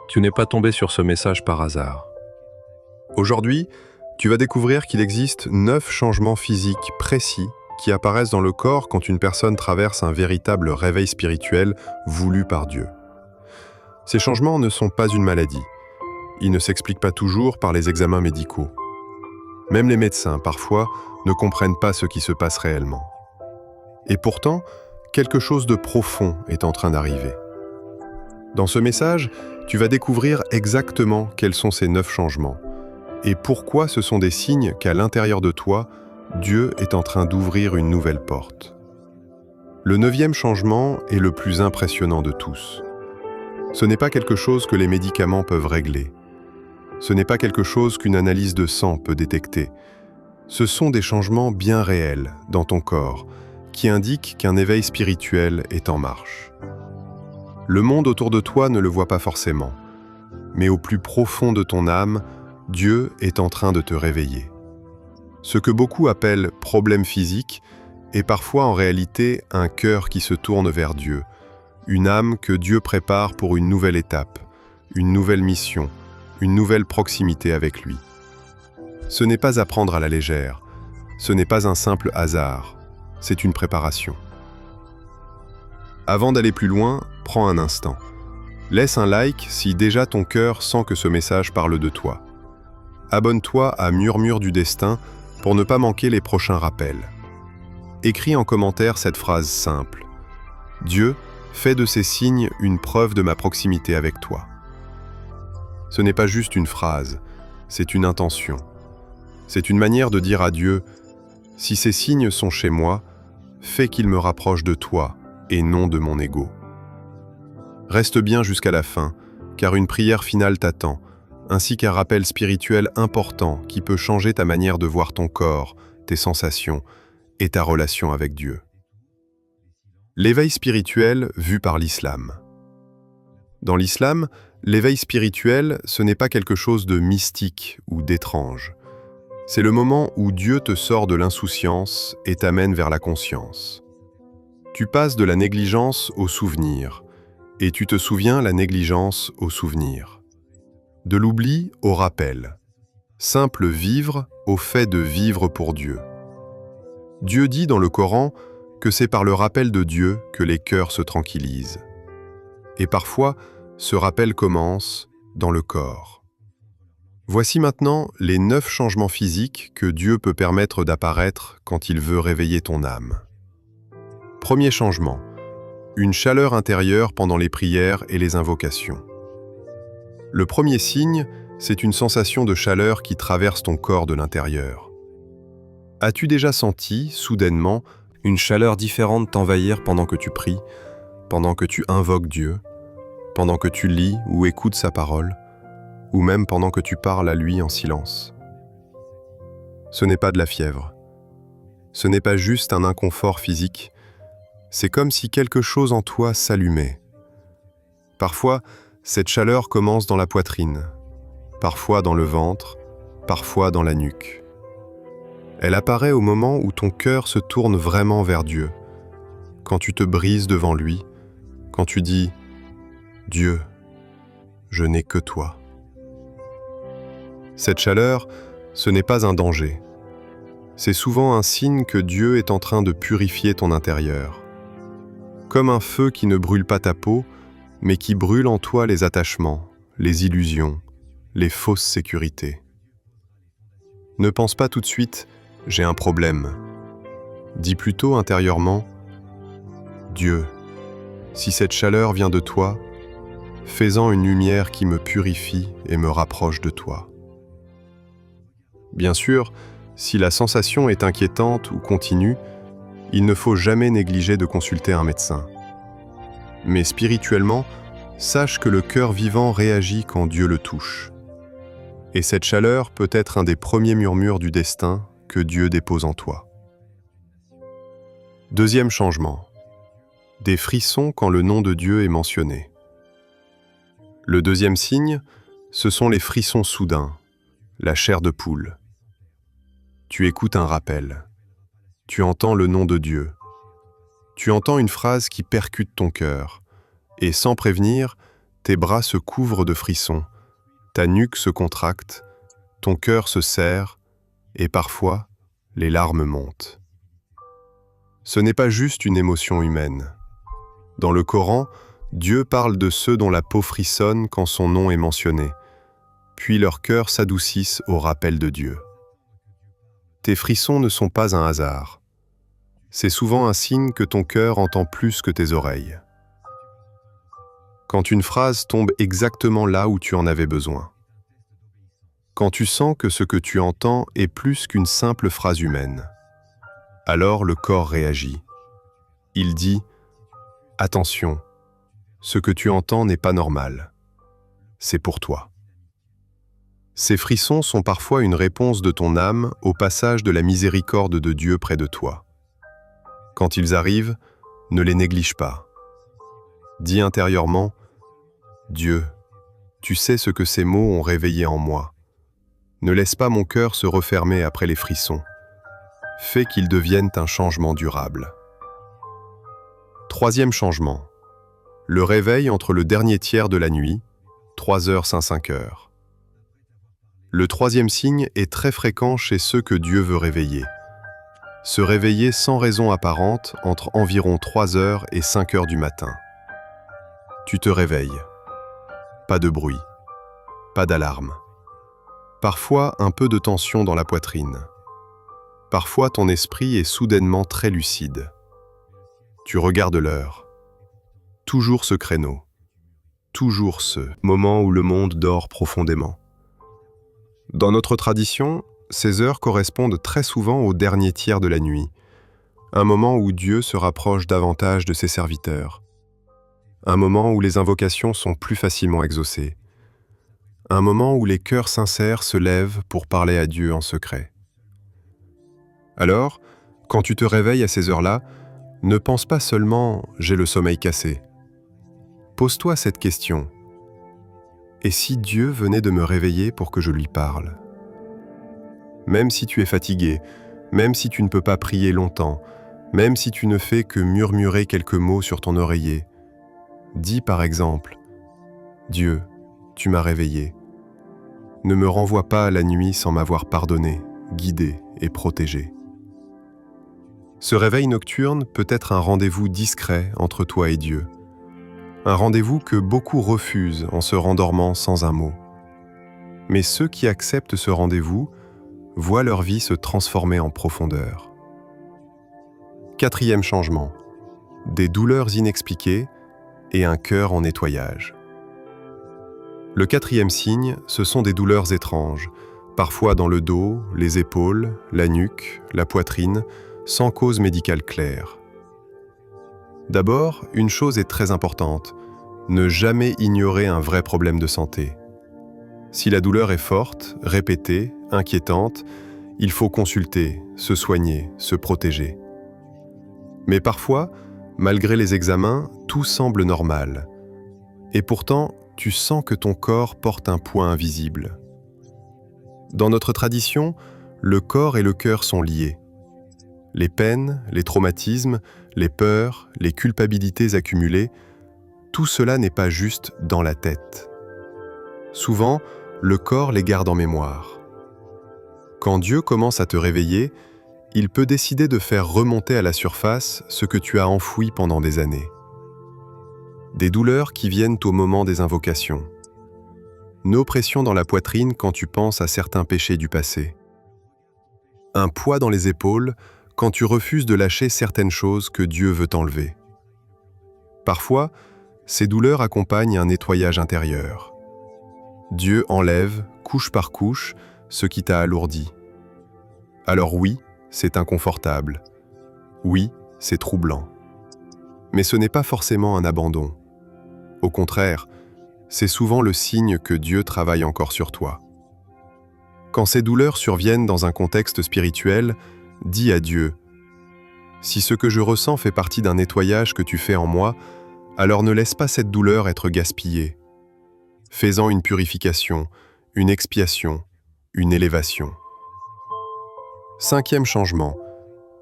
Tu n'es pas tombé sur ce message par hasard. Aujourd'hui, tu vas découvrir qu'il existe 9 changements physiques précis qui apparaissent dans le corps quand une personne traverse un véritable réveil spirituel voulu par Dieu. Ces changements ne sont pas une maladie. Ils ne s'expliquent pas toujours par les examens médicaux. Même les médecins, parfois, ne comprennent pas ce qui se passe réellement. Et pourtant, quelque chose de profond est en train d'arriver. Dans ce message, tu vas découvrir exactement quels sont ces 9 changements et pourquoi ce sont des signes qu'à l'intérieur de toi, Dieu est en train d'ouvrir une nouvelle porte. Le 9e changement est le plus impressionnant de tous. Ce n'est pas quelque chose que les médicaments peuvent régler. Ce n'est pas quelque chose qu'une analyse de sang peut détecter. Ce sont des changements bien réels dans ton corps qui indiquent qu'un éveil spirituel est en marche. Le monde autour de toi ne le voit pas forcément, mais au plus profond de ton âme, Dieu est en train de te réveiller. Ce que beaucoup appellent problème physique est parfois en réalité un cœur qui se tourne vers Dieu, une âme que Dieu prépare pour une nouvelle étape, une nouvelle mission, une nouvelle proximité avec lui. Ce n'est pas à prendre à la légère, ce n'est pas un simple hasard, c'est une préparation. Avant d'aller plus loin, prends un instant. Laisse un like si déjà ton cœur sent que ce message parle de toi. Abonne-toi à Murmure du Destin pour ne pas manquer les prochains rappels. Écris en commentaire cette phrase simple. Dieu fait de ces signes une preuve de ma proximité avec toi. Ce n'est pas juste une phrase, c'est une intention. C'est une manière de dire à Dieu, si ces signes sont chez moi, fais qu'ils me rapprochent de toi et non de mon ego. Reste bien jusqu'à la fin, car une prière finale t'attend, ainsi qu'un rappel spirituel important qui peut changer ta manière de voir ton corps, tes sensations et ta relation avec Dieu. L'éveil spirituel vu par l'islam. Dans l'islam, l'éveil spirituel, ce n'est pas quelque chose de mystique ou d'étrange. C'est le moment où Dieu te sort de l'insouciance et t'amène vers la conscience. Tu passes de la négligence au souvenir, et tu te souviens la négligence au souvenir. De l'oubli au rappel. Simple vivre au fait de vivre pour Dieu. Dieu dit dans le Coran que c'est par le rappel de Dieu que les cœurs se tranquillisent. Et parfois, ce rappel commence dans le corps. Voici maintenant les 9 changements physiques que Dieu peut permettre d'apparaître quand il veut réveiller ton âme. Premier changement, une chaleur intérieure pendant les prières et les invocations. Le premier signe, c'est une sensation de chaleur qui traverse ton corps de l'intérieur. As-tu déjà senti, soudainement, une chaleur différente t'envahir pendant que tu pries, pendant que tu invoques Dieu, pendant que tu lis ou écoutes sa parole, ou même pendant que tu parles à lui en silence? Ce n'est pas de la fièvre. Ce n'est pas juste un inconfort physique. C'est comme si quelque chose en toi s'allumait. Parfois, cette chaleur commence dans la poitrine, parfois dans le ventre, parfois dans la nuque. Elle apparaît au moment où ton cœur se tourne vraiment vers Dieu, quand tu te brises devant lui, quand tu dis « Dieu, je n'ai que toi ». Cette chaleur, ce n'est pas un danger. C'est souvent un signe que Dieu est en train de purifier ton intérieur. Comme un feu qui ne brûle pas ta peau, mais qui brûle en toi les attachements, les illusions, les fausses sécurités. Ne pense pas tout de suite « j'ai un problème ». Dis plutôt intérieurement « Dieu, si cette chaleur vient de toi, fais-en une lumière qui me purifie et me rapproche de toi ». Bien sûr, si la sensation est inquiétante ou continue, il ne faut jamais négliger de consulter un médecin. Mais spirituellement, sache que le cœur vivant réagit quand Dieu le touche. Et cette chaleur peut être un des premiers murmures du destin que Dieu dépose en toi. Deuxième changement. Des frissons quand le nom de Dieu est mentionné. Le deuxième signe, ce sont les frissons soudains, la chair de poule. Tu écoutes un rappel. Tu entends le nom de Dieu. Tu entends une phrase qui percute ton cœur. Et sans prévenir, tes bras se couvrent de frissons, ta nuque se contracte, ton cœur se serre, et parfois, les larmes montent. Ce n'est pas juste une émotion humaine. Dans le Coran, Dieu parle de ceux dont la peau frissonne quand son nom est mentionné, puis leurs cœurs s'adoucissent au rappel de Dieu. Tes frissons ne sont pas un hasard. C'est souvent un signe que ton cœur entend plus que tes oreilles. Quand une phrase tombe exactement là où tu en avais besoin. Quand tu sens que ce que tu entends est plus qu'une simple phrase humaine. Alors le corps réagit. Il dit « Attention, ce que tu entends n'est pas normal. C'est pour toi. » Ces frissons sont parfois une réponse de ton âme au passage de la miséricorde de Dieu près de toi. Quand ils arrivent, ne les néglige pas. Dis intérieurement « Dieu, tu sais ce que ces mots ont réveillé en moi. Ne laisse pas mon cœur se refermer après les frissons. Fais qu'ils deviennent un changement durable. » Troisième changement. Le réveil entre le dernier tiers de la nuit, 3h-5h. Le troisième signe est très fréquent chez ceux que Dieu veut réveiller. Se réveiller sans raison apparente entre environ 3h et 5h du matin. Tu te réveilles. Pas de bruit. Pas d'alarme. Parfois, un peu de tension dans la poitrine. Parfois, ton esprit est soudainement très lucide. Tu regardes l'heure. Toujours ce créneau. Toujours ce moment où le monde dort profondément. Dans notre tradition, ces heures correspondent très souvent au dernier tiers de la nuit, un moment où Dieu se rapproche davantage de ses serviteurs, un moment où les invocations sont plus facilement exaucées, un moment où les cœurs sincères se lèvent pour parler à Dieu en secret. Alors, quand tu te réveilles à ces heures-là, ne pense pas seulement « j'ai le sommeil cassé ». Pose-toi cette question. Et si Dieu venait de me réveiller pour que je lui parle? Même si tu es fatigué, même si tu ne peux pas prier longtemps, même si tu ne fais que murmurer quelques mots sur ton oreiller, dis par exemple « Dieu, tu m'as réveillé. Ne me renvoie pas à la nuit sans m'avoir pardonné, guidé et protégé. » Ce réveil nocturne peut être un rendez-vous discret entre toi et Dieu. Un rendez-vous que beaucoup refusent en se rendormant sans un mot. Mais ceux qui acceptent ce rendez-vous voient leur vie se transformer en profondeur. Quatrième changement. Des douleurs inexpliquées et un cœur en nettoyage. Le quatrième signe, ce sont des douleurs étranges, parfois dans le dos, les épaules, la nuque, la poitrine, sans cause médicale claire. D'abord, une chose est très importante, ne jamais ignorer un vrai problème de santé. Si la douleur est forte, répétée, inquiétante, il faut consulter, se soigner, se protéger. Mais parfois, malgré les examens, tout semble normal. Et pourtant, tu sens que ton corps porte un poids invisible. Dans notre tradition, le corps et le cœur sont liés. Les peines, les traumatismes, les peurs, les culpabilités accumulées, tout cela n'est pas juste dans la tête. Souvent, le corps les garde en mémoire. Quand Dieu commence à te réveiller, il peut décider de faire remonter à la surface ce que tu as enfoui pendant des années. Des douleurs qui viennent au moment des invocations. Une oppression dans la poitrine quand tu penses à certains péchés du passé. Un poids dans les épaules quand tu refuses de lâcher certaines choses que Dieu veut t'enlever. Parfois, ces douleurs accompagnent un nettoyage intérieur. Dieu enlève, couche par couche, ce qui t'a alourdi. Alors oui, c'est inconfortable. Oui, c'est troublant. Mais ce n'est pas forcément un abandon. Au contraire, c'est souvent le signe que Dieu travaille encore sur toi. Quand ces douleurs surviennent dans un contexte spirituel, dis à Dieu « Si ce que je ressens fait partie d'un nettoyage que tu fais en moi, alors ne laisse pas cette douleur être gaspillée. Fais-en une purification, une expiation, une élévation. » Cinquième changement,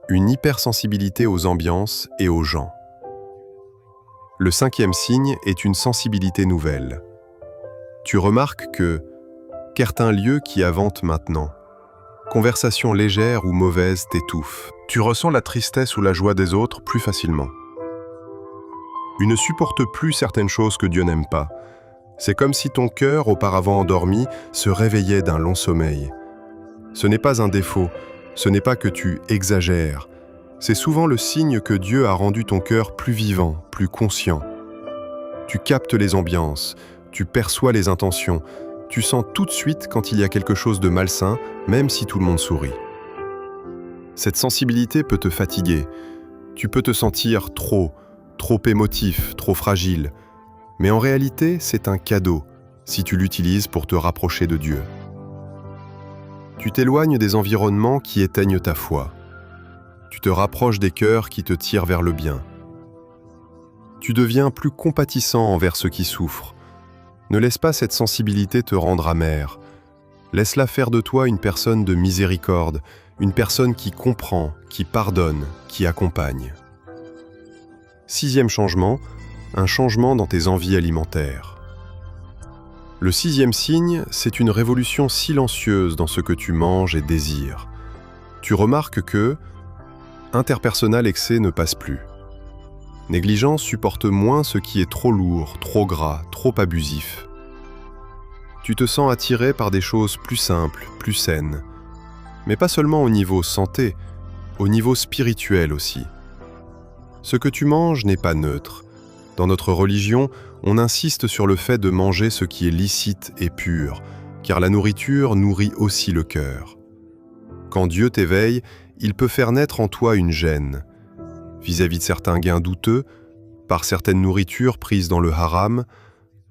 une hypersensibilité aux ambiances et aux gens. Le cinquième signe est une sensibilité nouvelle. Tu remarques que certains lieux qui avantent maintenant, conversations légères ou mauvaises t'étouffent. Tu ressens la tristesse ou la joie des autres plus facilement. Tu ne supportes plus certaines choses que Dieu n'aime pas. C'est comme si ton cœur, auparavant endormi, se réveillait d'un long sommeil. Ce n'est pas un défaut, ce n'est pas que tu exagères. C'est souvent le signe que Dieu a rendu ton cœur plus vivant, plus conscient. Tu captes les ambiances, tu perçois les intentions, tu sens tout de suite quand il y a quelque chose de malsain, même si tout le monde sourit. Cette sensibilité peut te fatiguer. Tu peux te sentir trop émotif, trop fragile. Mais en réalité, c'est un cadeau, si tu l'utilises pour te rapprocher de Dieu. Tu t'éloignes des environnements qui éteignent ta foi. Tu te rapproches des cœurs qui te tirent vers le bien. Tu deviens plus compatissant envers ceux qui souffrent. Ne laisse pas cette sensibilité te rendre amer. Laisse-la faire de toi une personne de miséricorde, une personne qui comprend, qui pardonne, qui accompagne. Sixième changement, un changement dans tes envies alimentaires. Le sixième signe, c'est une révolution silencieuse dans ce que tu manges et désires. Tu remarques que interpersonnel excès ne passe plus. Négligence supporte moins ce qui est trop lourd, trop gras, trop abusif. Tu te sens attiré par des choses plus simples, plus saines. Mais pas seulement au niveau santé, au niveau spirituel aussi. Ce que tu manges n'est pas neutre. Dans notre religion, on insiste sur le fait de manger ce qui est licite et pur, car la nourriture nourrit aussi le cœur. Quand Dieu t'éveille, il peut faire naître en toi une gêne. Vis-à-vis de certains gains douteux, par certaines nourritures prises dans le haram,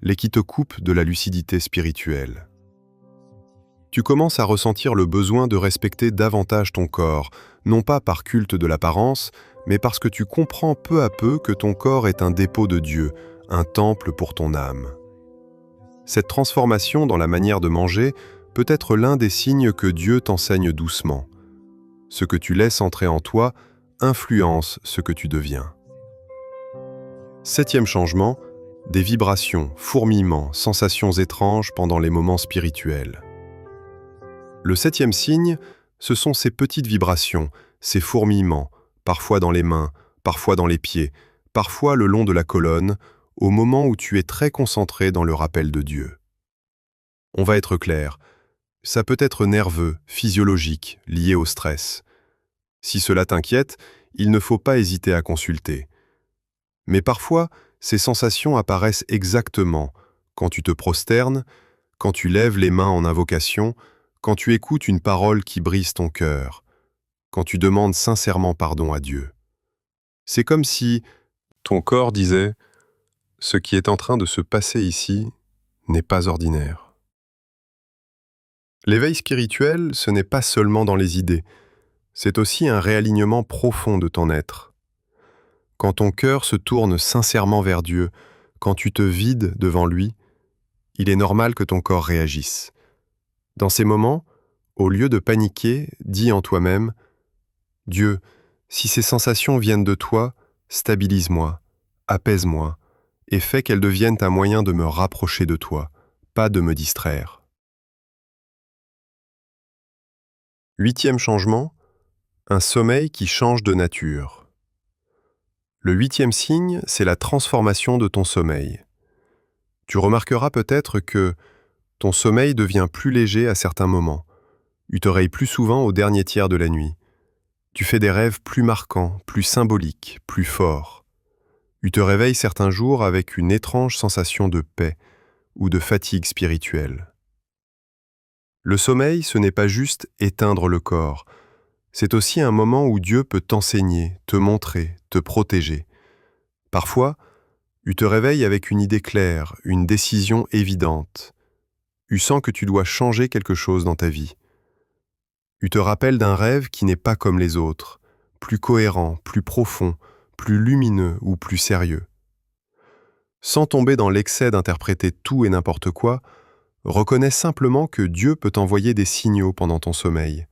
les qui te coupent de la lucidité spirituelle. Tu commences à ressentir le besoin de respecter davantage ton corps, non pas par culte de l'apparence, mais parce que tu comprends peu à peu que ton corps est un dépôt de Dieu, un temple pour ton âme. Cette transformation dans la manière de manger peut être l'un des signes que Dieu t'enseigne doucement. Ce que tu laisses entrer en toi influence ce que tu deviens. Septième changement, des vibrations, fourmillements, sensations étranges pendant les moments spirituels. Le septième signe, ce sont ces petites vibrations, ces fourmillements, parfois dans les mains, parfois dans les pieds, parfois le long de la colonne, au moment où tu es très concentré dans le rappel de Dieu. On va être clair, ça peut être nerveux, physiologique, lié au stress. Si cela t'inquiète, il ne faut pas hésiter à consulter. Mais parfois, ces sensations apparaissent exactement quand tu te prosternes, quand tu lèves les mains en invocation, quand tu écoutes une parole qui brise ton cœur, quand tu demandes sincèrement pardon à Dieu. C'est comme si ton corps disait « Ce qui est en train de se passer ici n'est pas ordinaire ». L'éveil spirituel, ce n'est pas seulement dans les idées, c'est aussi un réalignement profond de ton être. Quand ton cœur se tourne sincèrement vers Dieu, quand tu te vides devant lui, il est normal que ton corps réagisse. Dans ces moments, au lieu de paniquer, dis en toi-même « Dieu, si ces sensations viennent de toi, stabilise-moi, apaise-moi, et fais qu'elles deviennent un moyen de me rapprocher de toi, pas de me distraire. » Huitième changement, un sommeil qui change de nature. Le huitième signe, c'est la transformation de ton sommeil. Tu remarqueras peut-être que ton sommeil devient plus léger à certains moments. Tu te réveilles plus souvent au dernier tiers de la nuit. Tu fais des rêves plus marquants, plus symboliques, plus forts. Tu te réveilles certains jours avec une étrange sensation de paix ou de fatigue spirituelle. Le sommeil, ce n'est pas juste éteindre le corps. C'est aussi un moment où Dieu peut t'enseigner, te montrer, te protéger. Parfois, tu te réveilles avec une idée claire, une décision évidente. Tu sens que tu dois changer quelque chose dans ta vie. Tu te rappelles d'un rêve qui n'est pas comme les autres, plus cohérent, plus profond, plus lumineux ou plus sérieux. Sans tomber dans l'excès d'interpréter tout et n'importe quoi, reconnais simplement que Dieu peut t'envoyer des signaux pendant ton sommeil.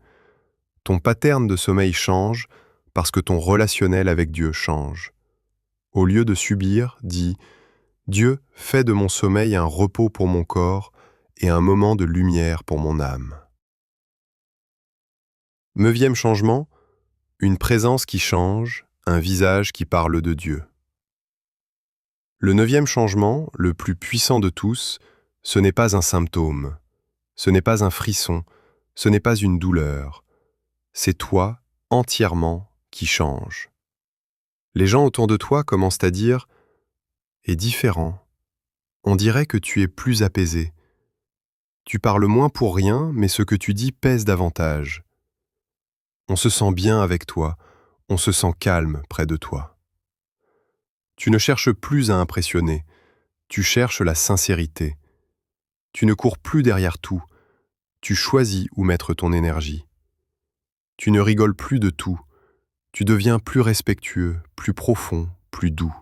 Ton pattern de sommeil change parce que ton relationnel avec Dieu change. Au lieu de subir, dis « Dieu, fais de mon sommeil un repos pour mon corps et un moment de lumière pour mon âme. » Neuvième changement, une présence qui change, un visage qui parle de Dieu. Le neuvième changement, le plus puissant de tous, ce n'est pas un symptôme, ce n'est pas un frisson, ce n'est pas une douleur. C'est toi, entièrement, qui change. Les gens autour de toi commencent à dire « est différent ». On dirait que tu es plus apaisé. Tu parles moins pour rien, mais ce que tu dis pèse davantage. On se sent bien avec toi, on se sent calme près de toi. Tu ne cherches plus à impressionner, tu cherches la sincérité. Tu ne cours plus derrière tout, tu choisis où mettre ton énergie. Tu ne rigoles plus de tout, tu deviens plus respectueux, plus profond, plus doux.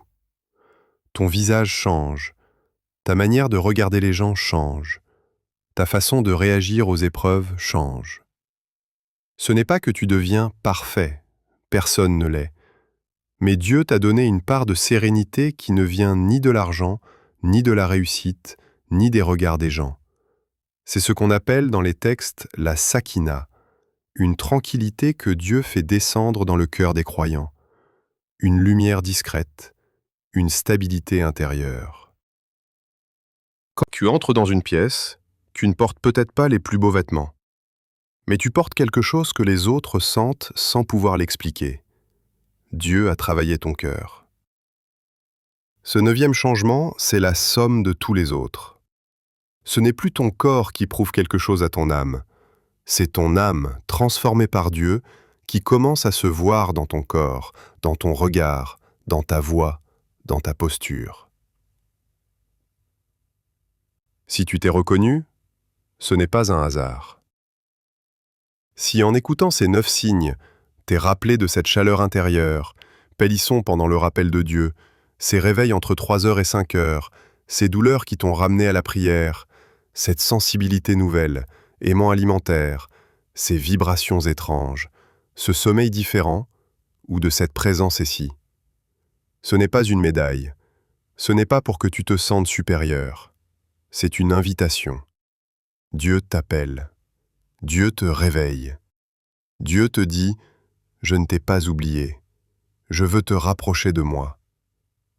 Ton visage change, ta manière de regarder les gens change, ta façon de réagir aux épreuves change. Ce n'est pas que tu deviens parfait, personne ne l'est, mais Dieu t'a donné une part de sérénité qui ne vient ni de l'argent, ni de la réussite, ni des regards des gens. C'est ce qu'on appelle dans les textes la sakina, une tranquillité que Dieu fait descendre dans le cœur des croyants, une lumière discrète, une stabilité intérieure. Quand tu entres dans une pièce, tu ne portes peut-être pas les plus beaux vêtements, mais tu portes quelque chose que les autres sentent sans pouvoir l'expliquer. Dieu a travaillé ton cœur. Ce neuvième changement, c'est la somme de tous les autres. Ce n'est plus ton corps qui prouve quelque chose à ton âme, c'est ton âme, transformée par Dieu, qui commence à se voir dans ton corps, dans ton regard, dans ta voix, dans ta posture. Si tu t'es reconnu, ce n'est pas un hasard. Si en écoutant ces 9 signes, t'es rappelé de cette chaleur intérieure, pélissons pendant le rappel de Dieu, ces réveils entre 3 heures et 5 heures, ces douleurs qui t'ont ramené à la prière, cette sensibilité nouvelle, aimant alimentaire, ces vibrations étranges, ce sommeil différent, ou de cette présence ici. Ce n'est pas une médaille, ce n'est pas pour que tu te sentes supérieur, c'est une invitation. Dieu t'appelle, Dieu te réveille, Dieu te dit « Je ne t'ai pas oublié, je veux te rapprocher de moi.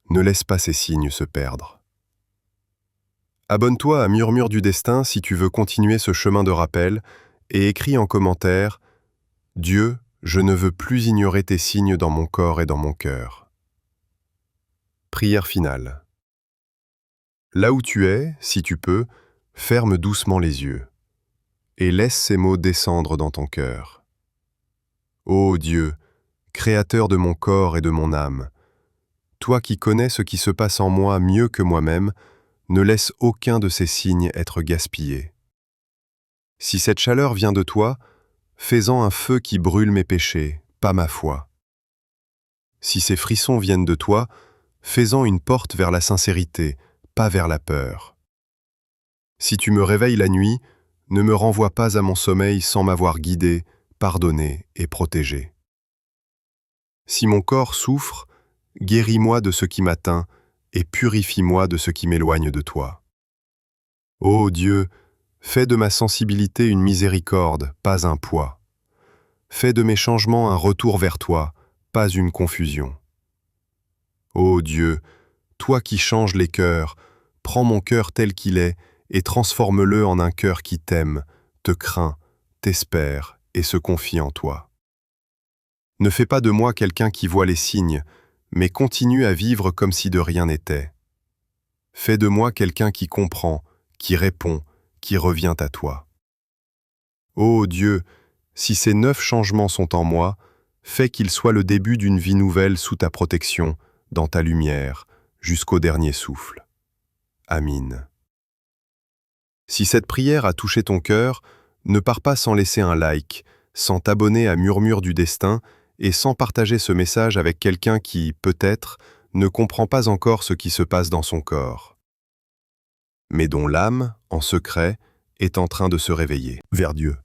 Ne laisse pas ces signes se perdre. » Abonne-toi à Murmure du Destin si tu veux continuer ce chemin de rappel et écris en commentaire « Dieu, je ne veux plus ignorer tes signes dans mon corps et dans mon cœur. » Prière finale. Là où tu es, si tu peux, ferme doucement les yeux et laisse ces mots descendre dans ton cœur. Ô Dieu, Créateur de mon corps et de mon âme, toi qui connais ce qui se passe en moi mieux que moi-même, ne laisse aucun de ces signes être gaspillé. Si cette chaleur vient de toi, fais-en un feu qui brûle mes péchés, pas ma foi. Si ces frissons viennent de toi, fais-en une porte vers la sincérité, pas vers la peur. Si tu me réveilles la nuit, ne me renvoie pas à mon sommeil sans m'avoir guidé, pardonné et protégé. Si mon corps souffre, guéris-moi de ce qui m'atteint et purifie-moi de ce qui m'éloigne de toi. Ô Dieu, fais de ma sensibilité une miséricorde, pas un poids. Fais de mes changements un retour vers toi, pas une confusion. Ô Dieu, toi qui changes les cœurs, prends mon cœur tel qu'il est et transforme-le en un cœur qui t'aime, te craint, t'espère et se confie en toi. Ne fais pas de moi quelqu'un qui voit les signes, mais continue à vivre comme si de rien n'était. Fais de moi quelqu'un qui comprend, qui répond, qui revient à toi. Ô Dieu, si ces 9 changements sont en moi, fais qu'ils soient le début d'une vie nouvelle sous ta protection, dans ta lumière, jusqu'au dernier souffle. Amin. Si cette prière a touché ton cœur, ne pars pas sans laisser un like, sans t'abonner à Murmure du Destin et sans partager ce message avec quelqu'un qui, peut-être, ne comprend pas encore ce qui se passe dans son corps, mais dont l'âme, en secret, est en train de se réveiller vers Dieu.